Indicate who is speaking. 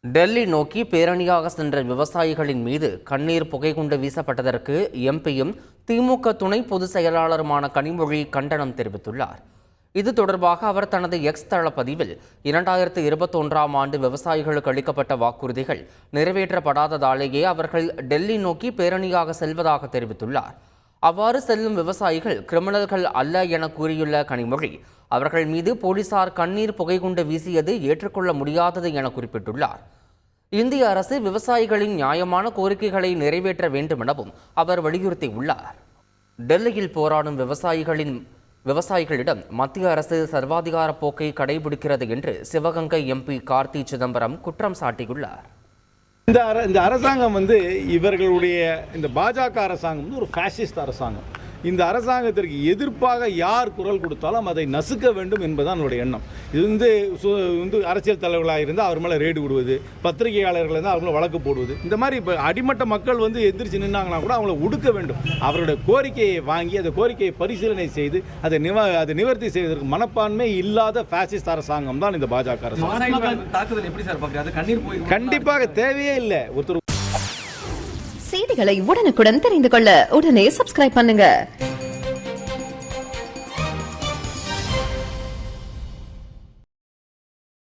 Speaker 1: டெல்லி நோக்கி பேரணியாக சென்ற விவசாயிகளின் மீது கண்ணீர் புகைகுண்டு வீசப்பட்டதற்கு எம்பியும் திமுக துணை பொதுச் செயலாளருமான கனிமொழி கண்டனம் தெரிவித்துள்ளார். இது தொடர்பாக அவர் தனது எக்ஸ் தள பதிவில் 2021ஆம் ஆண்டு விவசாயிகளுக்கு அளிக்கப்பட்ட வாக்குறுதிகள் நிறைவேற்றப்படாததாலேயே அவர்கள் டெல்லி நோக்கி பேரணியாக செல்வதாக தெரிவித்துள்ளார். அவ்வாறு செல்லும் விவசாயிகள் கிரிமினல்கள் அல்ல என கூறியுள்ள கனிமொழி, அவர்கள் மீது போலீசார் கண்ணீர் புகைகுண்டு வீசியது ஏற்றுக்கொள்ள முடியாதது என குறிப்பிட்டுள்ளார். இந்திய அரசு விவசாயிகளின் நியாயமான கோரிக்கைகளை நிறைவேற்ற வேண்டும் எனவும் அவர் வலியுறுத்தியுள்ளார். டெல்லியில் போராடும் விவசாயிகளிடம் மத்திய அரசு சர்வாதிகார போக்கை கடைபிடிக்கிறது என்று சிவகங்கை எம்பி கார்த்தி சிதம்பரம் குற்றம் சாட்டியுள்ளார்.
Speaker 2: இந்த அரசாங்கம் இவர்களுடைய இந்த பாஜக அரசாங்கம் ஒரு ஃபேசிஸ்ட் அரசாங்கம். இந்த அரசாங்கத்திற்கு எதிர்ப்பாக யார் குரல் கொடுத்தாலும் அதை நசுக்க வேண்டும் என்பதுதான் என்னுடைய எண்ணம். இது அரசியல் தலைவர்களாக இருந்தால் அவர் மேலே ரெய்டு விடுவது, பத்திரிகையாளர்கள் இருந்தால் அவங்கள வழக்கு போடுவது, இந்த மாதிரி இப்போ அடிமட்ட மக்கள் எந்திரிச்சு நின்னாங்கன்னா கூட அவங்கள ஒடுக்க வேண்டும். அவருடைய கோரிக்கையை வாங்கி அந்த கோரிக்கையை பரிசீலனை செய்து அதை நிவர்த்தி செய்வதற்கு மனப்பான்மை இல்லாத ஃபேசிஸ்ட் அரசாங்கம் தான் இந்த பாஜக அரசாங்கம். கண்டிப்பாக தேவையே இல்லை.
Speaker 3: செய்திகளை உடனுக்குடன் தெரிந்து கொள்ள உடனே சப்ஸ்கிரைப் பண்ணுங்க.